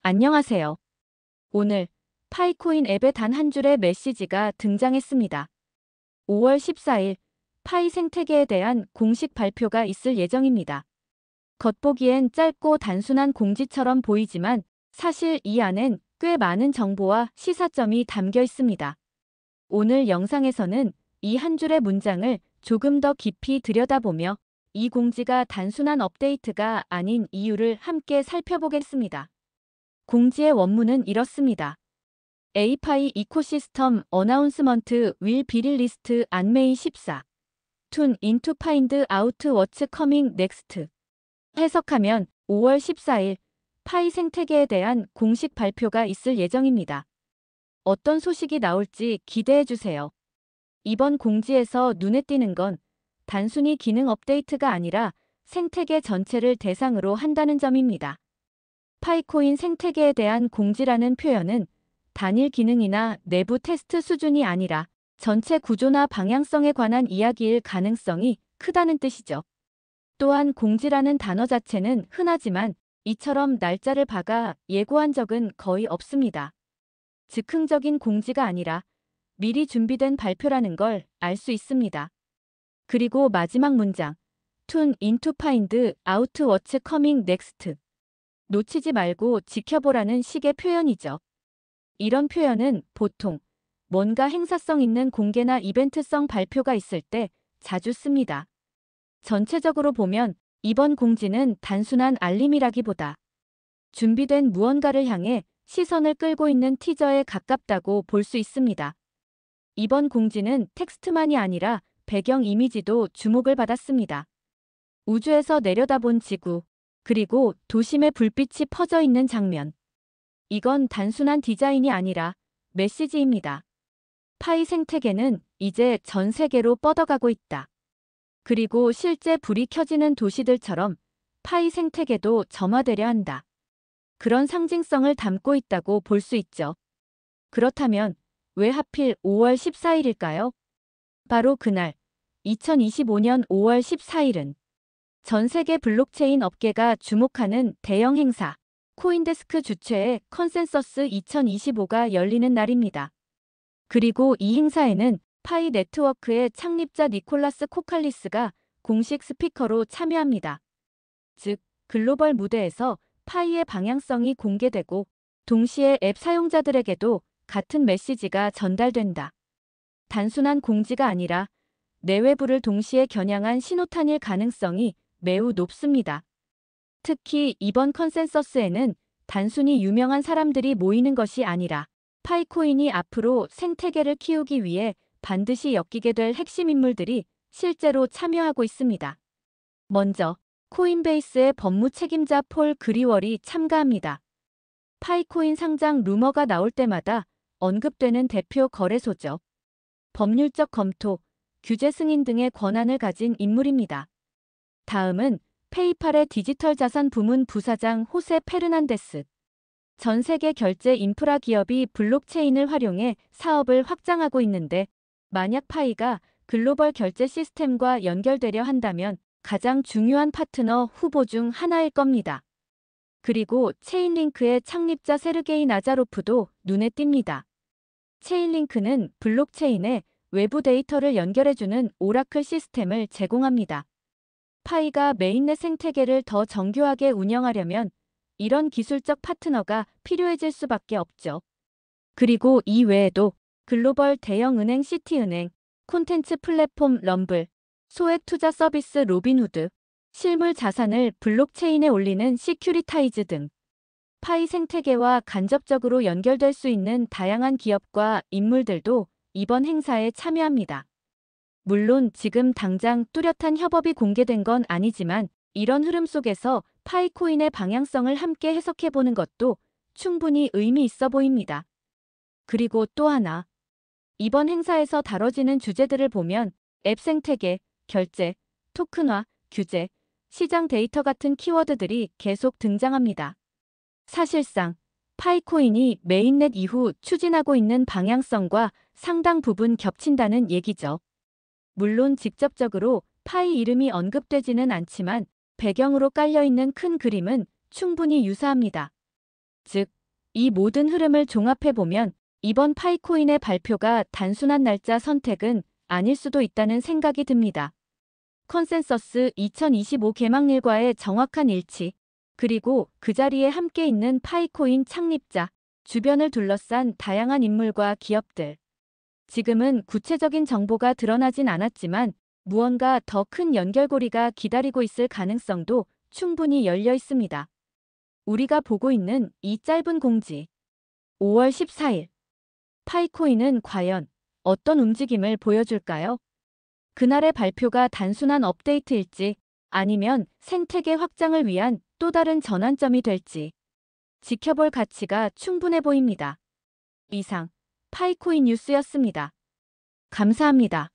안녕하세요. 오늘 파이코인 앱에 단 한 줄의 메시지가 등장했습니다. 5월 14일 파이 생태계에 대한 공식 발표가 있을 예정입니다. 겉보기엔 짧고 단순한 공지처럼 보이지만 사실 이 안엔 꽤 많은 정보와 시사점이 담겨 있습니다. 오늘 영상에서는 이 한 줄의 문장을 조금 더 깊이 들여다보며 이 공지가 단순한 업데이트가 아닌 이유를 함께 살펴보겠습니다. 공지의 원문은 이렇습니다. 에이파이 이코시스템 어나운스먼트 윌 비릴리스트 안메이 14. 툰 인투 파인드 아우트 워츠 커밍 넥스트. 해석하면 5월 14일 파이 생태계에 대한 공식 발표가 있을 예정입니다. 어떤 소식이 나올지 기대해주세요. 이번 공지에서 눈에 띄는 건 단순히 기능 업데이트가 아니라 생태계 전체를 대상으로 한다는 점입니다. 파이코인 생태계에 대한 공지라는 표현은 단일 기능이나 내부 테스트 수준이 아니라 전체 구조나 방향성에 관한 이야기일 가능성이 크다는 뜻이죠. 또한 공지라는 단어 자체는 흔하지만 이처럼 날짜를 박아 예고한 적은 거의 없습니다. 즉흥적인 공지가 아니라 미리 준비된 발표라는 걸 알 수 있습니다. 그리고 마지막 문장, 툰 인투 파인드 아우트 워츠 커밍 넥스트. 놓치지 말고 지켜보라는 식의 표현이죠. 이런 표현은 보통 뭔가 행사성 있는 공개나 이벤트성 발표가 있을 때 자주 씁니다. 전체적으로 보면 이번 공지는 단순한 알림이라기보다 준비된 무언가를 향해 시선을 끌고 있는 티저에 가깝다고 볼 수 있습니다. 이번 공지는 텍스트만이 아니라 배경 이미지도 주목을 받았습니다. 우주에서 내려다본 지구, 그리고 도심의 불빛이 퍼져 있는 장면. 이건 단순한 디자인이 아니라 메시지입니다. 파이 생태계는 이제 전 세계로 뻗어가고 있다. 그리고 실제 불이 켜지는 도시들처럼 파이 생태계도 점화되려 한다. 그런 상징성을 담고 있다고 볼 수 있죠. 그렇다면 왜 하필 5월 14일일까요? 바로 그날, 2025년 5월 14일은 전 세계 블록체인 업계가 주목하는 대형 행사, 코인데스크 주최의 컨센서스 2025가 열리는 날입니다. 그리고 이 행사에는 파이 네트워크의 창립자 니콜라스 코칼리스가 공식 스피커로 참여합니다. 즉, 글로벌 무대에서 파이의 방향성이 공개되고 동시에 앱 사용자들에게도 같은 메시지가 전달된다. 단순한 공지가 아니라 내외부를 동시에 겨냥한 신호탄일 가능성이 매우 높습니다. 특히 이번 컨센서스에는 단순히 유명한 사람들이 모이는 것이 아니라 파이코인이 앞으로 생태계를 키우기 위해 반드시 엮이게 될 핵심 인물들이 실제로 참여하고 있습니다. 먼저 코인베이스의 법무 책임자 폴 그리월이 참가합니다. 파이코인 상장 루머가 나올 때마다 언급되는 대표 거래소죠. 법률적 검토, 규제 승인 등의 권한을 가진 인물입니다. 다음은 페이팔의 디지털 자산 부문 부사장 호세 페르난데스. 전 세계 결제 인프라 기업이 블록체인을 활용해 사업을 확장하고 있는데 만약 파이가 글로벌 결제 시스템과 연결되려 한다면 가장 중요한 파트너 후보 중 하나일 겁니다. 그리고 체인링크의 창립자 세르게이 나자로프도 눈에 띕니다. 체인링크는 블록체인에 외부 데이터를 연결해주는 오라클 시스템을 제공합니다. 파이가 메인넷 생태계를 더 정교하게 운영하려면 이런 기술적 파트너가 필요해질 수밖에 없죠. 그리고 이 외에도 글로벌 대형 은행 시티은행, 콘텐츠 플랫폼 럼블, 소액 투자 서비스 로빈후드, 실물 자산을 블록체인에 올리는 시큐리타이즈 등 파이 생태계와 간접적으로 연결될 수 있는 다양한 기업과 인물들도 이번 행사에 참여합니다. 물론 지금 당장 뚜렷한 협업이 공개된 건 아니지만 이런 흐름 속에서 파이코인의 방향성을 함께 해석해보는 것도 충분히 의미 있어 보입니다. 그리고 또 하나, 이번 행사에서 다뤄지는 주제들을 보면 앱 생태계, 결제, 토큰화, 규제, 시장 데이터 같은 키워드들이 계속 등장합니다. 사실상 파이코인이 메인넷 이후 추진하고 있는 방향성과 상당 부분 겹친다는 얘기죠. 물론 직접적으로 파이 이름이 언급되지는 않지만 배경으로 깔려있는 큰 그림은 충분히 유사합니다. 즉, 이 모든 흐름을 종합해보면 이번 파이코인의 발표가 단순한 날짜 선택은 아닐 수도 있다는 생각이 듭니다. 컨센서스 2025 개막일과의 정확한 일치, 그리고 그 자리에 함께 있는 파이코인 창립자, 주변을 둘러싼 다양한 인물과 기업들. 지금은 구체적인 정보가 드러나진 않았지만 무언가 더 큰 연결고리가 기다리고 있을 가능성도 충분히 열려 있습니다. 우리가 보고 있는 이 짧은 공지. 5월 14일. 파이코인은 과연 어떤 움직임을 보여줄까요? 그날의 발표가 단순한 업데이트일지 아니면 생태계 확장을 위한 또 다른 전환점이 될지 지켜볼 가치가 충분해 보입니다. 이상 파이코인 뉴스였습니다. 감사합니다.